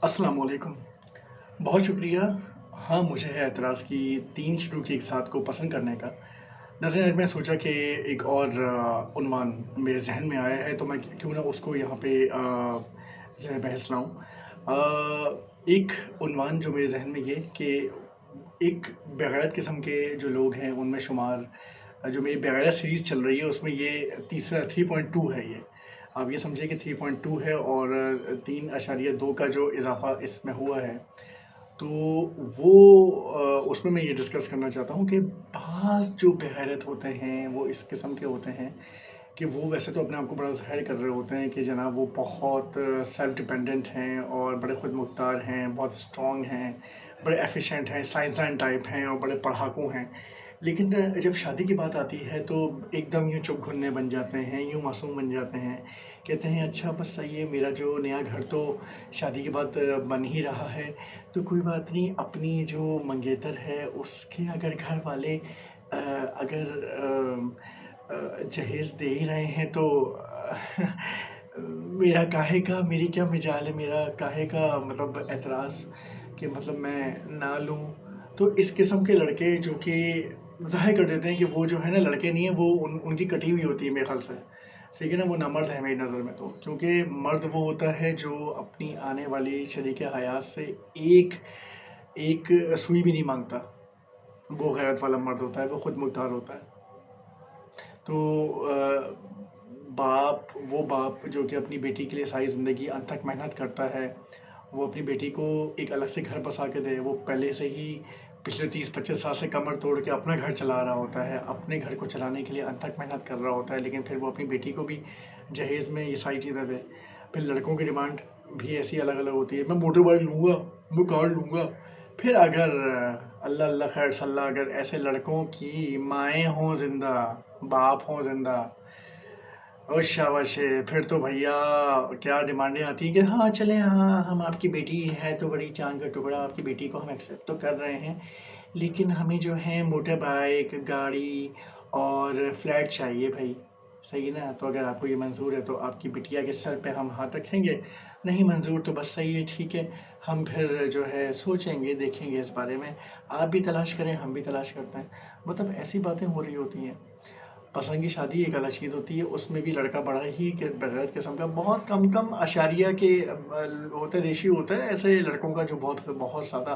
अस्सलाम वालेकुम। बहुत शुक्रिया। हाँ, मुझे है एतराज़ कि 3 शुरू की एक साथ को पसंद करने का। दरअसल आज मैं सोचा कि एक और उन्वान मेरे ज़हन में आया है तो मैं क्यों ना उसको यहाँ पे ज़रा बहस लाऊँ। एक उन्वान जो मेरे ज़हन में ये कि एक बेगैरत किस्म के जो लोग हैं उनमें शुमार जो मेरी बेगैरत सीरीज़ चल रही है उसमें ये तीसरा 3.2 है ये। आप ये समझिए कि 3.2 है और 3.2 का जो इज़ाफ़ा इसमें हुआ है, तो वो उसमें मैं ये डिस्कस करना चाहता हूँ कि बाज़ जो बेगैरत होते हैं, वो इस किस्म के होते हैं कि वो वैसे तो अपने आप को बड़ा ज़ाहिर कर रहे होते हैं कि जनाब वो बहुत सेल्फ डिपेंडेंट हैं और बड़े खुद मुख्तार हैं, बहुत स्ट्रॉन्ग हैं, बड़े एफिशिएंट हैं, साइंसदान टाइप हैं और बड़े पढ़ाकू हैं। लेकिन जब शादी की बात आती है तो एकदम यूँ चुप घुन्ने बन जाते हैं, यूँ मासूम बन जाते हैं। कहते हैं अच्छा बस सही है, मेरा जो नया घर तो शादी के बाद बन ही रहा है, तो कोई बात नहीं, अपनी जो मंगेतर है उसके अगर घर वाले अगर जहेज़ दे ही रहे हैं तो मेरा काहे का, मेरी क्या मजाल है, मेरा काहे का मतलब एतराज़ कि मतलब मैं ना लूँ। तो इस किस्म के लड़के जो कि ज़ाहिर कर देते हैं कि वो जो है ना लड़के नहीं है, वो उनकी कटी हुई होती है मेरे ख़्याल से। ठीक है ना, वो नामर्द है मेरी नज़र में तो, क्योंकि मर्द वो होता है जो अपनी आने वाली शरीके हयात से एक एक सुई भी नहीं मांगता। वो गैरत वाला मर्द होता है, वो खुद मुख्तार होता है। तो बाप जो कि अपनी बेटी के लिए सारी ज़िंदगी अथक मेहनत करता है, वो अपनी बेटी को एक अलग से घर बसा के दे। वो पहले से ही पिछले 30-25 साल से कमर तोड़ के अपना घर चला रहा होता है, अपने घर को चलाने के लिए अथक मेहनत कर रहा होता है, लेकिन फिर वो अपनी बेटी को भी जहेज़ में ये सारी चीज़ें दे। फिर लड़कों की डिमांड भी ऐसी अलग-अलग होती है, मैं मोटर बाइक लूँगा, मैं कार लूँगा। फिर अगर अल्लाह अल्लाह खैर सल्ला अगर ऐसे लड़कों की माएँ हों ज़िंदा, बाप हों ज़िंदा, ओ शाबाश! फिर तो भैया क्या डिमांडें आती हैं कि हाँ, चलें, हाँ, हम आपकी बेटी है तो बड़ी चाँद का टुकड़ा, आपकी बेटी को हम एक्सेप्ट तो कर रहे हैं, लेकिन हमें जो है मोटर बाइक, गाड़ी और फ्लैट चाहिए भई। सही है ना? तो अगर आपको ये मंज़ूर है तो आपकी बिटिया के सर पे हम हाथ रखेंगे, नहीं मंज़ूर तो बस सही है, ठीक है, हम फिर जो है सोचेंगे, देखेंगे इस बारे में। आप भी तलाश करें, हम भी तलाश करते हैं। मतलब ऐसी बातें हो रही होती हैं। पसंद की शादी एक अलग चीज़ होती है, उसमें भी लड़का बड़ा ही के बगैर किस्म का बहुत कम अशारिया के होता है, रेशियो होता है ऐसे लड़कों का जो बहुत बहुत ज़्यादा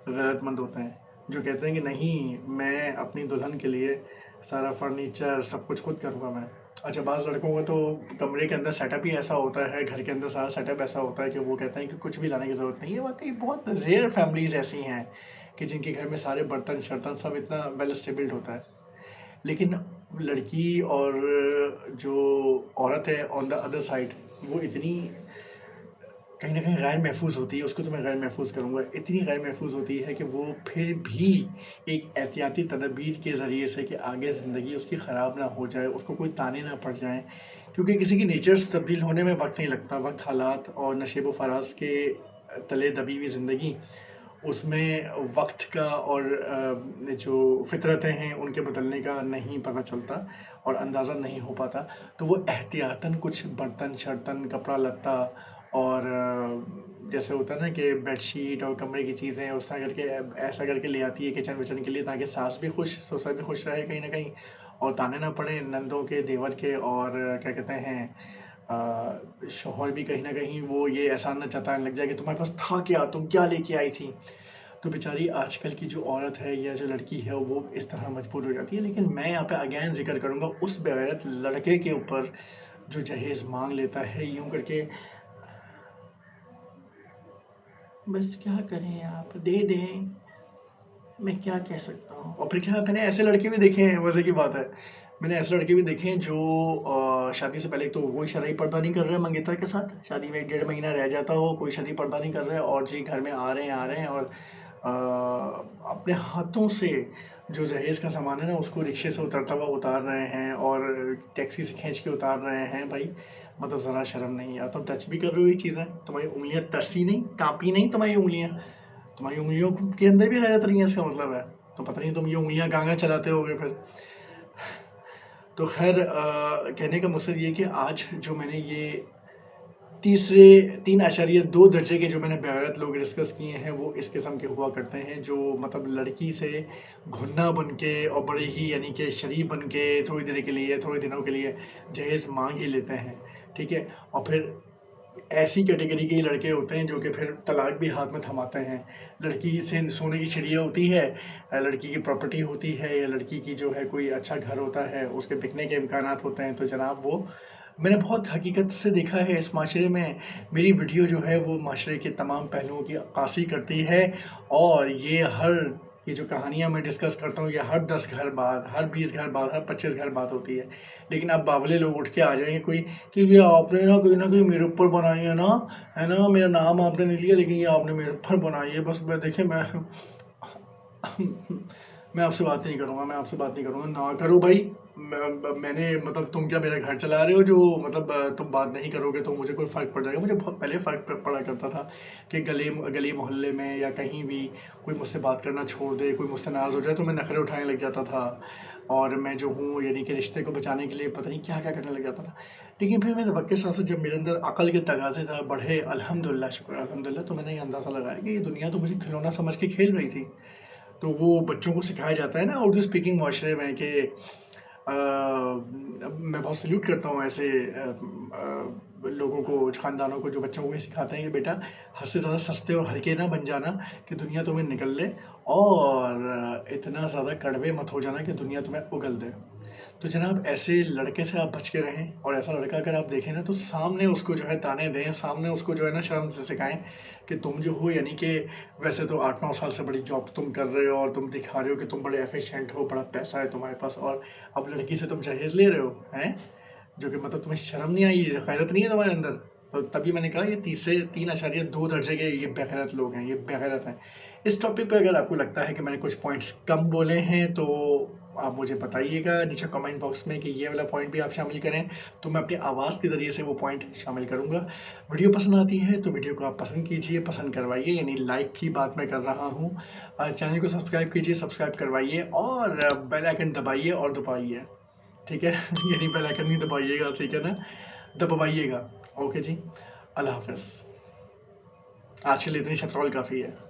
गैरतमंद होते हैं, जो कहते हैं कि नहीं, मैं अपनी दुल्हन के लिए सारा फर्नीचर सब कुछ खुद करूँगा मैं। अच्छा, बाज़ लड़कों का तो कमरे के अंदर सेटअप ही ऐसा होता है, घर के अंदर सारा सेटअप ऐसा होता है कि वो कहते हैं कि कुछ भी लाने की ज़रूरत नहीं है। वाक़ई बहुत रेयर फैमिलीज़ ऐसी हैं कि जिनके घर में सारे बर्तन-शर्तन सब इतना वेल स्टेबल्ड होता है। लेकिन लड़की और जो औरत है ऑन द अदर साइड, वो इतनी कहीं न कहीं गैर महफूज़ होती है, उसको तो मैं गैर महफूज़ करूँगा, इतनी गैर महफूज़ होती है कि वो फिर भी एक एहतियाती तदबीर के ज़रिए से कि आगे ज़िंदगी उसकी ख़राब ना हो जाए, उसको कोई ताने ना पड़ जाएँ, क्योंकि किसी की नेचर्स तब्दील होने में वक़्त नहीं लगता। वक़्त, हालात और नशेब व फ़राज़ के तले दबी हुई ज़िंदगी, उसमें वक़्त का और जो फ़ितरतें हैं उनके बदलने का नहीं पता चलता और अंदाज़ा नहीं हो पाता। तो वो एहतियातन कुछ बर्तन-शर्तन, कपड़ा-लत्ता और जैसे होता है ना कि बेडशीट और कमरे की चीज़ें उस तरह करके ऐसा करके ले आती है किचन-विचन के लिए, ताकि सास भी खुश, ससुर भी खुश रहे कहीं न कहीं, और ताने ना पड़े नंदों के, देवर के, और क्या कहते हैं शौहर भी कहीं न कहीं वो ये एहसान ना जताने लग जाए कि तुम्हारे पास था क्या? तुम क्या लेके आई थी? तो बेचारी आजकल की जो औरत है या जो लड़की है वो इस तरह मजबूर हो जाती है। लेकिन मैं यहाँ पे अगेन ज़िक्र करूँगा उस बेगैरत लड़के के ऊपर जो जहेज़ माँग लेता है यूँ करके, बस क्या करें, आप दे दें, मैं क्या कह सकता हूँ। और फिर क्या, मैंने ऐसे लड़के भी देखे हैं, मज़े की बात है, मैंने ऐसे लड़के भी देखे हैं जो शादी से पहले तो कोई शरई पर्दा नहीं कर रहा है मंगेतर के साथ, शादी में 1 डेढ़ महीना रह जाता हो, कोई शरई पर्दा नहीं कर रहा है, और जी घर में आ रहे हैं और अपने हाथों से जो जहेज़ का सामान है ना उसको रिक्शे से उतरता हुआ उतार रहे हैं और टैक्सी से खींच के उतार रहे हैं। भाई मतलब ज़रा शर्म नहीं है? तुम टच भी कर रहे हो ये चीज़ें, तुम्हारी उंगलियां तरसी नहीं, कांपी नहीं तुम्हारी उंगलियां? तुम्हारी उंगलियों के अंदर भी गैरत नहीं है, इसका मतलब है तो पता नहीं तुम ये उंगलियां गांगा चलाते होगे फिर। तो खैर कहने का मकसद ये कि आज जो मैंने ये तीसरे 3.2 दर्जे के जो मैंने बेगैरत लोग डिस्कस किए हैं वो इस किस्म के हुआ करते हैं, जो मतलब लड़की से घुन्ना बन के और बड़े ही यानी कि शरीफ बन के थोड़ी देर के लिए, थोड़े दिनों के लिए जहेज़ मांग ही लेते हैं, ठीक है। और फिर ऐसी कैटेगरी के लड़के होते हैं जो कि फिर तलाक भी हाथ में थमाते हैं। लड़की से सोने की चिड़िया होती है, लड़की की प्रॉपर्टी होती है, या लड़की की जो है कोई अच्छा घर होता है, उसके बिकने के इम्कानात होते हैं, तो जनाब वो मैंने बहुत हकीकत से देखा है इस माशरे में। मेरी वीडियो जो है वो माशरे के तमाम पहलुओं की अक्कासी करती है, और ये जो कहानियाँ मैं डिस्कस करता हूँ, ये हर 10 घर बाद, हर 20 घर बाद, हर 25 घर बाद होती है। लेकिन अब बावले लोग उठ के आ जाएंगे कोई कि ये आपने ना कहीं मेरे ऊपर बनाई है ना, है ना, मेरा नाम आपने नहीं लिया लेकिन ये आपने मेरे ऊपर बनाई है। बस मैं देखिए मैं आपसे बात नहीं करूँगा, मैं आपसे बात नहीं करूँगा, ना करो भाई। मैंने मतलब तुम क्या मेरा घर चला रहे हो जो मतलब तुम बात नहीं करोगे तो मुझे कोई फ़र्क पड़ जाएगा। मुझे बहुत पहले फ़र्क पड़ा करता था कि गली मोहल्ले में या कहीं भी कोई मुझसे बात करना छोड़ दे, कोई मुझसे नाराज़ हो जाए तो मैं नखरे उठाने लग जाता था, और मैं जो हूँ यानी कि रिश्ते को बचाने के लिए पता नहीं क्या क्या करने लग जाता था। लेकिन फिर मैंने वक्त के साथ साथ जब मेरे अंदर अकल के तगाज़े ज़रा बढ़े, अल्हम्दुलिल्लाह, शुक्र अल्हम्दुलिल्लाह, तो मैंने ये अंदाज़ा लगाया कि ये दुनिया तो मुझे खिलौना समझ के खेल रही थी। तो वो बच्चों को सिखाया जाता है ना उर्दू स्पीकिंग माशरे में कि मैं बहुत सल्यूट करता हूँ ऐसे लोगों को, ख़ानदानों को जो बच्चों को ये सिखाते हैं कि बेटा हद से ज़्यादा सस्ते और हल्के ना बन जाना कि दुनिया तुम्हें निगल ले, और इतना ज़्यादा कड़वे मत हो जाना कि दुनिया तुम्हें उगल दे। तो जनाब ऐसे लड़के से आप बच के रहें, और ऐसा लड़का अगर आप देखें ना तो सामने उसको जो है ताने दें, सामने उसको जो है ना शर्म से सिखाएं कि तुम जो हो यानी कि वैसे तो 8-9 साल से बड़ी जॉब तुम कर रहे हो और तुम दिखा रहे हो कि तुम बड़े एफिशिएंट हो, बड़ा पैसा है तुम्हारे पास, और अब लड़की से तुम जहेज़ ले रहे हो, हैं? जो कि मतलब तुम्हें शर्म नहीं आई, गैरत नहीं है तुम्हारे अंदर। तो तभी मैंने कहा ये तीसरे 3.2 दर्जे के ये बेगैरत लोग हैं, ये बेगैरत हैं। इस टॉपिक पे अगर आपको लगता है कि मैंने कुछ पॉइंट्स कम बोले हैं तो आप मुझे बताइएगा नीचे कमेंट बॉक्स में कि ये वाला पॉइंट भी आप शामिल करें, तो मैं अपनी आवाज़ के ज़रिए से वो पॉइंट शामिल करूँगा। वीडियो पसंद आती है तो वीडियो को आप पसंद कीजिए, पसंद करवाइए, यानी लाइक की बात मैं कर रहा हूँ। चैनल को सब्सक्राइब कीजिए, सब्सक्राइब करवाइए, और बेल आइकन दबाइए और दबाइए, ठीक है। यानी बेल आइकन नहीं दबाइएगा, ठीक है ना, दबाइएगा। ओके जी, अल्लाह हाफ़िज़। आज के लिए इतनी शतरौल काफ़ी है।